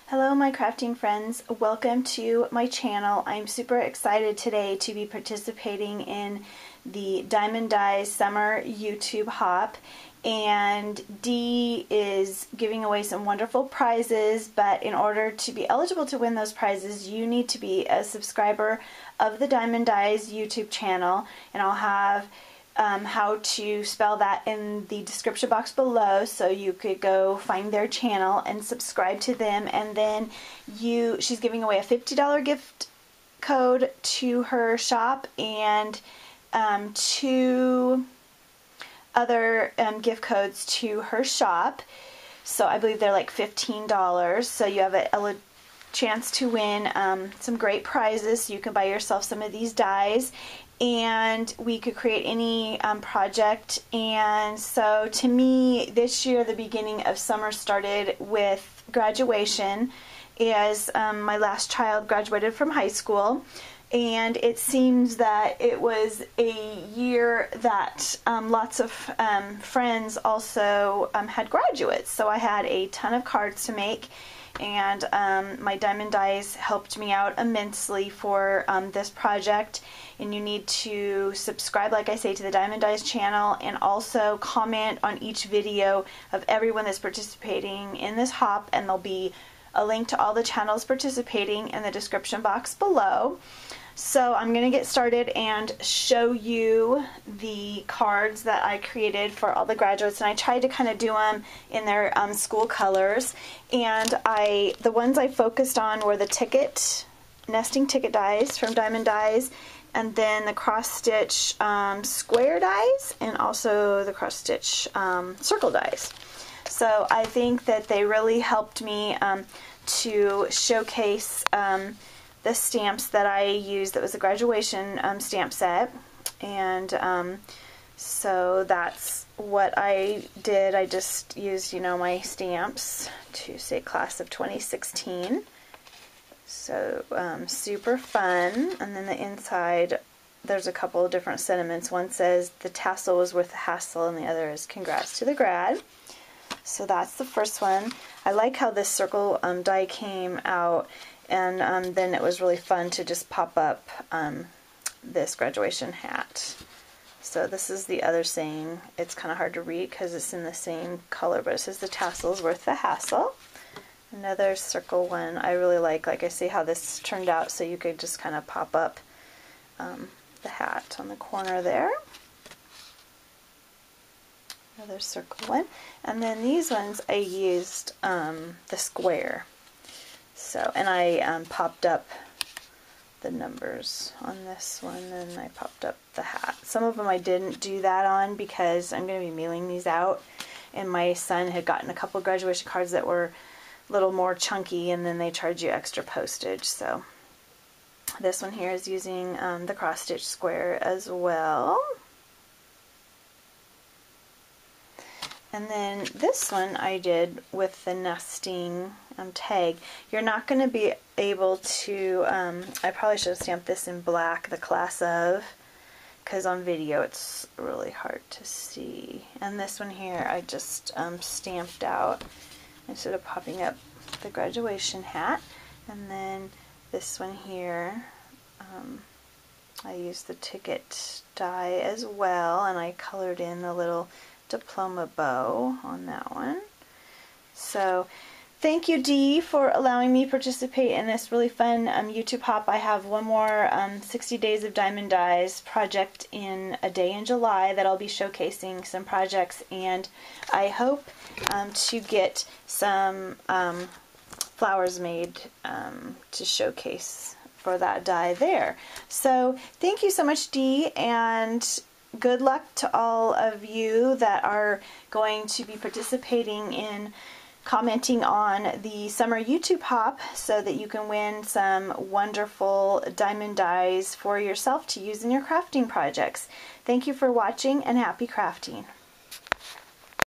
Hello my crafting friends, welcome to my channel. I'm super excited today to be participating in the Diamond Dies Summer YouTube Hop, and Dee is giving away some wonderful prizes, but in order to be eligible to win those prizes you need to be a subscriber of the Diamond Dies YouTube channel, and I'll have how to spell that in the description box below, so you could go find their channel and subscribe to them. And then she's giving away a $50 gift code to her shop and two other gift codes to her shop, so I believe they're like $15. So you have a chance to win some great prizes, so you can buy yourself some of these dies and we could create any project. And so to me this year the beginning of summer started with graduation, as my last child graduated from high school, and it seems that it was a year that lots of friends also had graduates, so I had a ton of cards to make, and my Diamond Dies helped me out immensely for this project. And you need to subscribe, like I say, to the Diamond Dies channel, and also comment on each video of everyone that's participating in this hop, and there'll be a link to all the channels participating in the description box below. So I'm going to get started and show you the cards that I created for all the graduates, and I tried to kind of do them in their school colors. And the ones I focused on were the nesting ticket dies from Diamond Dies, and then the cross-stitch square dies, and also the cross-stitch circle dies. So I think that they really helped me to showcase the stamps that I used. That was a graduation stamp set, and so that's what I did. I just used, my stamps to say class of 2016. So super fun. And then the inside there's a couple of different sentiments. One says the tassel was worth the hassle, and the other is congrats to the grad. So that's the first one. I like how this circle die came out, and then it was really fun to just pop up this graduation hat. So this is the other saying. It's kind of hard to read because it's in the same color, but it says the tassel is worth the hassle. Another circle one. I really like I say, how this turned out, so you could just kind of pop up the hat on the corner there. Another circle one. And then these ones I used the square. So, and I popped up the numbers on this one, and I popped up the hat. Some of them I didn't do that on because I'm going to be mailing these out, and my son had gotten a couple graduation cards that were a little more chunky, and then they charge you extra postage. So this one here is using the cross stitch square as well. And then this one I did with the nesting tag. You're not going to be able to, I probably should have stamped this in black, the class of, because on video it's really hard to see. And this one here I just stamped out instead of popping up the graduation hat. And then this one here, I used the ticket die as well, and I colored in the little diploma bow on that one. So thank you, Dee, for allowing me to participate in this really fun YouTube hop. I have one more 60 Days of Diamond Dies project in a day in July that I'll be showcasing some projects, and I hope to get some flowers made to showcase for that die there. So thank you so much, Dee, and good luck to all of you that are going to be participating in commenting on the summer YouTube hop, so that you can win some wonderful Diamond Dies for yourself to use in your crafting projects. Thank you for watching, and happy crafting.